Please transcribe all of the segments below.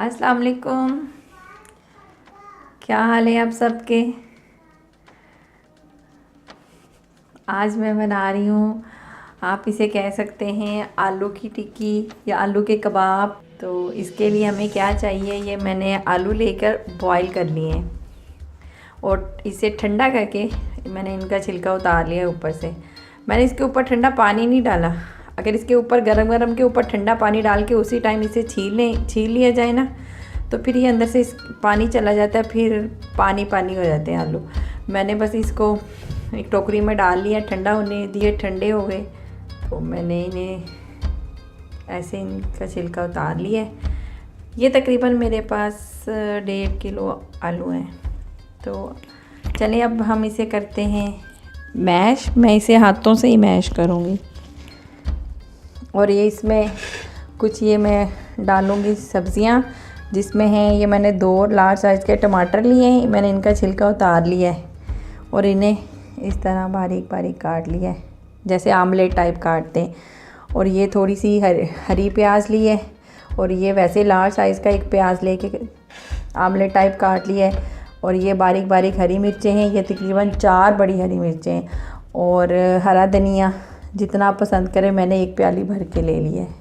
अस्सलाम वालेकुम। क्या हाल है आप सबके। आज मैं बना रही हूँ, आप इसे कह सकते हैं आलू की टिक्की या आलू के कबाब। तो इसके लिए हमें क्या चाहिए, ये मैंने आलू लेकर बॉईल कर लिए हैं और इसे ठंडा करके मैंने इनका छिलका उतार लिया ऊपर से। मैंने इसके ऊपर ठंडा पानी नहीं डाला। अगर इसके ऊपर गरम गरम के ऊपर ठंडा पानी डाल के उसी टाइम इसे छील लिया जाए ना, तो फिर ये अंदर से पानी चला जाता है, फिर पानी पानी हो जाते हैं आलू। मैंने बस इसको एक टोकरी में डाल लिया, ठंडा होने दिए, ठंडे हो गए तो मैंने इन्हें ऐसे इनका छिलका उतार लिया है। ये तकरीबन मेरे पास 1.5 किलो आलू हैं। तो चलिए अब हम इसे करते हैं मैश। मैं इसे हाथों से ही मैश करूँगी और ये इसमें कुछ ये मैं डालूँगी सब्ज़ियाँ, जिसमें हैं ये मैंने 2 लार्ज साइज़ के टमाटर लिए हैं। मैंने इनका छिलका उतार लिया है और इन्हें इस तरह बारीक बारीक काट लिया है, जैसे आमलेट टाइप काटते हैं। और ये थोड़ी सी हरी प्याज ली है और ये वैसे लार्ज साइज़ का एक प्याज लेके आमलेट टाइप काट लिया है। और ये बारीक बारीक हरी मिर्चें हैं, ये तकरीबन 4 बड़ी हरी मिर्चें हैं। और हरा धनिया जितना आप पसंद करें मैंने 1 प्याली भर के ले लिया है।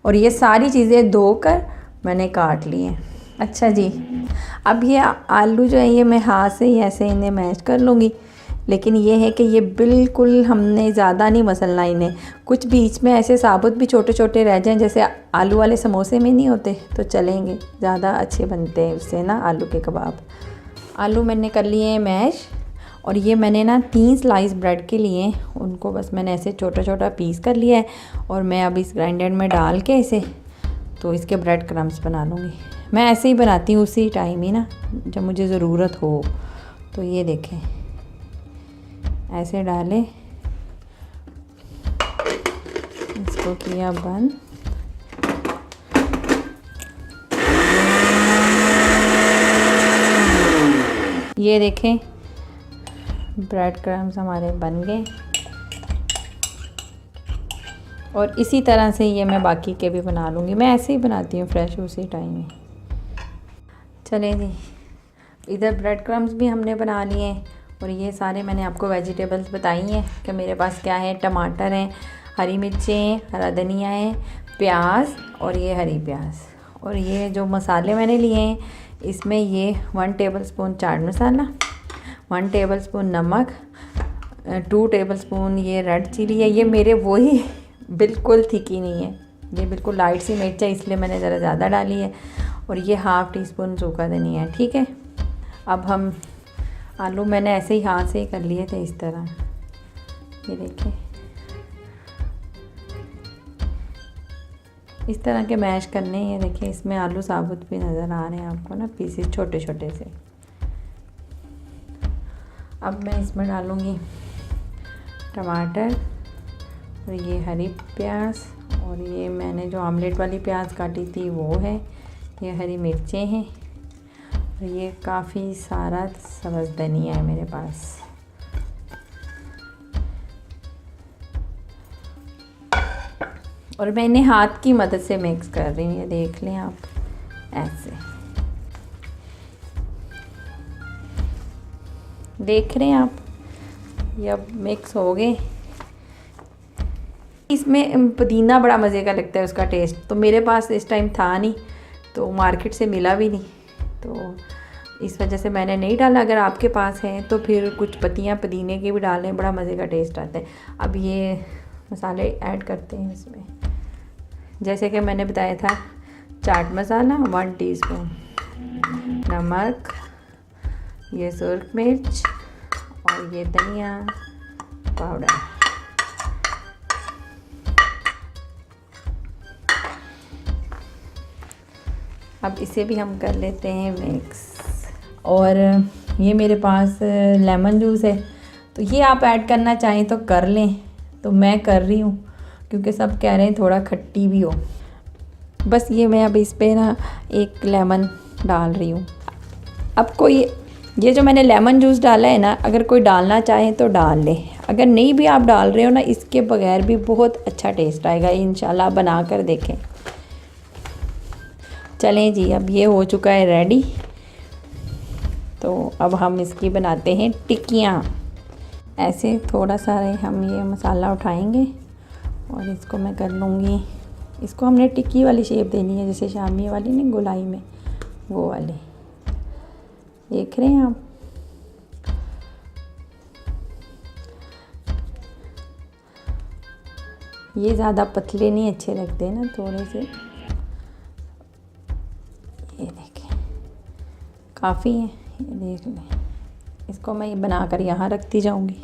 और ये सारी चीज़ें धोकर मैंने काट ली हैं। अच्छा जी, अब ये आलू जो है ये मैं हाथ से ही ऐसे इन्हें मैश कर लूँगी। लेकिन ये है कि ये बिल्कुल हमने ज़्यादा नहीं मसलना इन्हें, कुछ बीच में ऐसे साबुत भी छोटे छोटे रह जाएं, जैसे आलू वाले समोसे में नहीं होते, तो चलेंगे, ज़्यादा अच्छे बनते हैं उससे ना आलू के कबाब। आलू मैंने कर लिए हैं मैश। और ये मैंने ना 3 स्लाइस ब्रेड के लिए, उनको बस मैंने ऐसे छोटा छोटा पीस कर लिया है। और मैं अब इस ग्राइंडर में डाल के इसे तो इसके ब्रेड क्रम्स बना लूँगी। मैं ऐसे ही बनाती हूँ उसी टाइम ही ना, जब मुझे ज़रूरत हो। तो ये देखें, ऐसे डालें, इसको किया बंद। ये देखें ब्रेड क्रम्स हमारे बन गए। और इसी तरह से ये मैं बाकी के भी बना लूँगी। मैं ऐसे ही बनाती हूँ फ्रेश उसी टाइम में। चलें जी, इधर ब्रेड क्रम्स भी हमने बना लिए हैं। और ये सारे मैंने आपको वेजिटेबल्स बताई हैं कि मेरे पास क्या है। टमाटर हैं, हरी मिर्चें हैं, हरा धनिया है, प्याज और ये हरी प्याज। और ये जो मसाले मैंने लिए हैं, इसमें ये 1 टेबलस्पून चाट मसाला, 1 टेबलस्पून नमक, 2 टेबलस्पून ये रेड चिली है। ये मेरे वही बिल्कुल थिकी नहीं है, ये बिल्कुल लाइट सी मिर्च है, इसलिए मैंने ज़रा ज़्यादा डाली है। और ये ½ टीस्पून सूखा धनिया है। ठीक है, अब हम आलू मैंने ऐसे ही हाथ से ही कर लिए थे इस तरह। ये देखिए इस तरह के मैश करने हैं। ये देखिए इसमें आलू साबुत भी नज़र आ रहे हैं आपको ना, पीसेस छोटे छोटे से। अब मैं इसमें डालूँगी टमाटर और ये हरी प्याज, और ये मैंने जो आमलेट वाली प्याज काटी थी वो है, ये हरी मिर्चें हैं और ये काफ़ी सारा सब्ज़ धनिया है मेरे पास। और मैं इन्हें हाथ की मदद से मिक्स कर रही हूँ, ये देख लें आप ऐसे देख रहे हैं आप। ये अब मिक्स हो गए। इसमें पुदीना बड़ा मज़े का लगता है उसका टेस्ट, तो मेरे पास इस टाइम था नहीं, तो मार्केट से मिला भी नहीं, तो इस वजह से मैंने नहीं डाला। अगर आपके पास है तो फिर कुछ पत्तियां पुदीने की भी डालें, बड़ा मज़े का टेस्ट आता है। अब ये मसाले ऐड करते हैं इसमें, जैसे कि मैंने बताया था। चाट मसाला 1 टीस्पून, नमक, ये सुर्ख मिर्च और ये धनिया पाउडर। अब इसे भी हम कर लेते हैं मिक्स। और ये मेरे पास लेमन जूस है, तो ये आप ऐड करना चाहें तो कर लें, तो मैं कर रही हूँ क्योंकि सब कह रहे हैं थोड़ा खट्टी भी हो। बस ये मैं अब इस पे ना 1 लेमन डाल रही हूँ। अब कोई ये जो मैंने लेमन जूस डाला है ना, अगर कोई डालना चाहे तो डाल ले, अगर नहीं भी आप डाल रहे हो ना, इसके बगैर भी बहुत अच्छा टेस्ट आएगा। इंशाल्लाह बना कर देखें। चलें जी, अब ये हो चुका है रेडी। तो अब हम इसकी बनाते हैं टिक्कियाँ। ऐसे थोड़ा सा हम ये मसाला उठाएंगे और इसको मैं कर लूँगी। इसको हमने टिक्की वाली शेप देनी है, जैसे शामी वाली नहीं, गोलाई में, वो वाली। देख रहे हैं आप। ये ज़्यादा पतले नहीं अच्छे लगते ना, थोड़े से। ये देखें, काफ़ी है, ये देख लें। इसको मैं बनाकर यहाँ रखती जाऊँगी।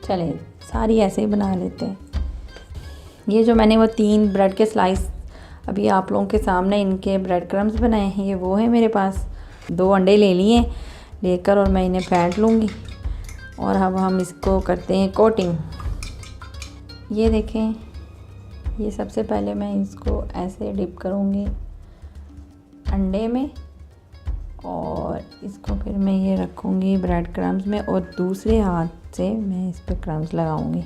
चलें, सारी ऐसे ही बना लेते हैं। ये जो मैंने वो 3 ब्रेड के स्लाइस अभी आप लोगों के सामने इनके ब्रेड क्रम्स बनाए हैं, ये वो है मेरे पास। 2 अंडे ले लिए लेकर और मैं इन्हें फेंट लूँगी और अब हम इसको करते हैं कोटिंग। ये देखें, ये सबसे पहले मैं इसको ऐसे डिप करूँगी अंडे में और इसको फिर मैं ये रखूँगी ब्रेड क्रम्स में और दूसरे हाथ से मैं इस पर क्रम्स लगाऊँगी।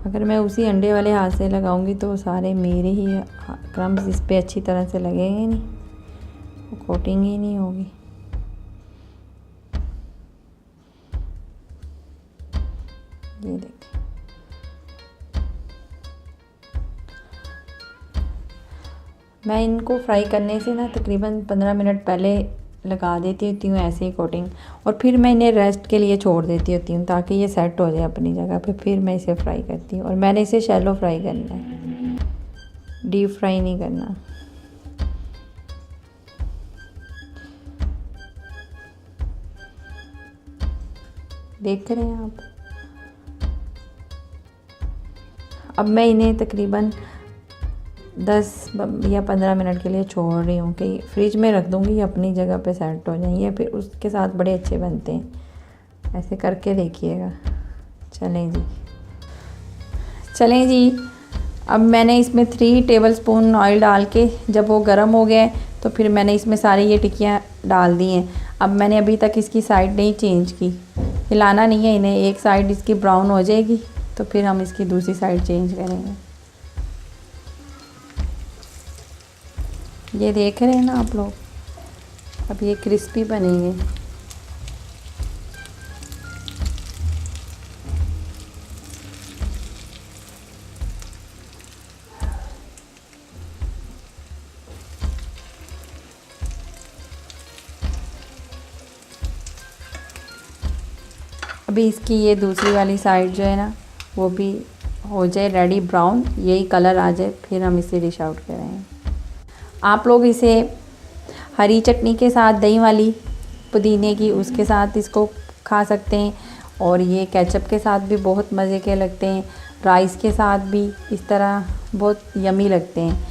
अगर मैं उसी अंडे वाले हाथ से लगाऊंगी तो सारे मेरे ही क्रम्स इस पे अच्छी तरह से लगेंगे नहीं, वो कोटिंग ही नहीं होगी। ये देखिए, मैं इनको फ्राई करने से ना तकरीबन 15 मिनट पहले लगा देती होती हूँ ऐसे ही कोटिंग, और फिर मैं इन्हें रेस्ट के लिए छोड़ देती होती हूँ ताकि ये सेट हो जाए अपनी जगह पे। फिर मैं इसे फ्राई करती हूँ और मैंने इसे शैलो फ्राई करना है, डीप फ्राई नहीं करना। देख रहे हैं आप। अब मैं इन्हें तकरीबन 10 या 15 मिनट के लिए छोड़ रही हूँ कि फ्रिज में रख दूँगी, अपनी जगह पे सेट हो जाएंगे, फिर उसके साथ बड़े अच्छे बनते हैं। ऐसे करके देखिएगा। चलें जी, अब मैंने इसमें 3 टेबलस्पून ऑयल डाल के जब वो गर्म हो गया तो फिर मैंने इसमें सारी ये टिक्कियाँ डाल दी हैं। अब मैंने अभी तक इसकी साइड नहीं चेंज की, हिलाना नहीं है इन्हें। एक साइड इसकी ब्राउन हो जाएगी तो फिर हम इसकी दूसरी साइड चेंज करेंगे। ये देख रहे हैं ना आप लोग, अब ये क्रिस्पी बनेंगे। अभी इसकी ये दूसरी वाली साइड जो है ना वो भी हो जाए रेडी ब्राउन, यही कलर आ जाए, फिर हम इसे डिश आउट करेंगे। आप लोग इसे हरी चटनी के साथ, दही वाली पुदीने की, उसके साथ इसको खा सकते हैं, और ये केचप के साथ भी बहुत मज़े के लगते हैं। राइस के साथ भी इस तरह बहुत यमी लगते हैं।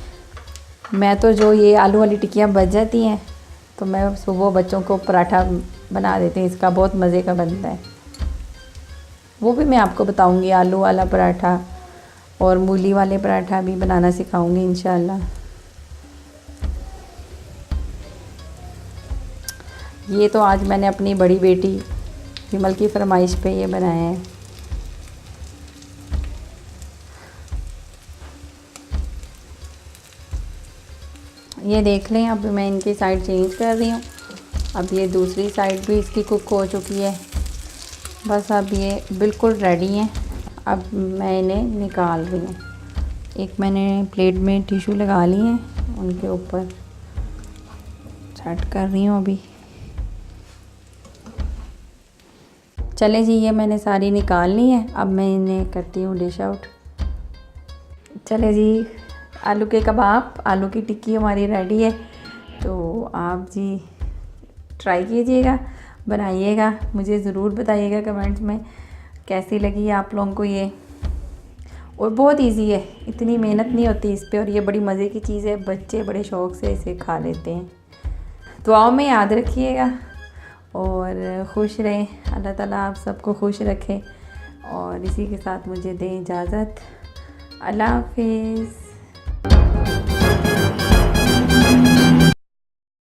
मैं तो जो ये आलू वाली टिक्कियाँ बच जाती हैं तो मैं सुबह बच्चों को पराठा बना देती हूँ, इसका बहुत मज़े का बनता है। वो भी मैं आपको बताऊँगी, आलू वाला पराठा और मूली वाले पराठा भी बनाना सिखाऊँगी इंशाल्लाह। ये तो आज मैंने अपनी बड़ी बेटी विमल की फरमाइश पे ये बनाया है। ये देख लें, अब मैं इनकी साइड चेंज कर रही हूँ। अब ये दूसरी साइड भी इसकी कुक हो चुकी है, बस अब ये बिल्कुल रेडी हैं। अब मैं इन्हें निकाल रही हूँ। एक मैंने प्लेट में टिश्यू लगा ली है, उनके ऊपर सेट कर रही हूँ अभी। चले जी, ये मैंने सारी निकाल ली है, अब मैं इन्हें करती हूँ डिश आउट। चले जी, आलू के कबाब, आलू की टिक्की हमारी रेडी है। तो आप जी ट्राई कीजिएगा, बनाइएगा, मुझे ज़रूर बताइएगा कमेंट्स में कैसी लगी आप लोगों को ये। और बहुत इजी है, इतनी मेहनत नहीं होती इस पे, और ये बड़ी मज़े की चीज़ है, बच्चे बड़े शौक़ से इसे खा लेते हैं। दुआओं में याद रखिएगा और खुश रहें। अल्लाह ताला आप सबको खुश रखे। और इसी के साथ मुझे दें इजाज़त। अल्लाह हाफिज़।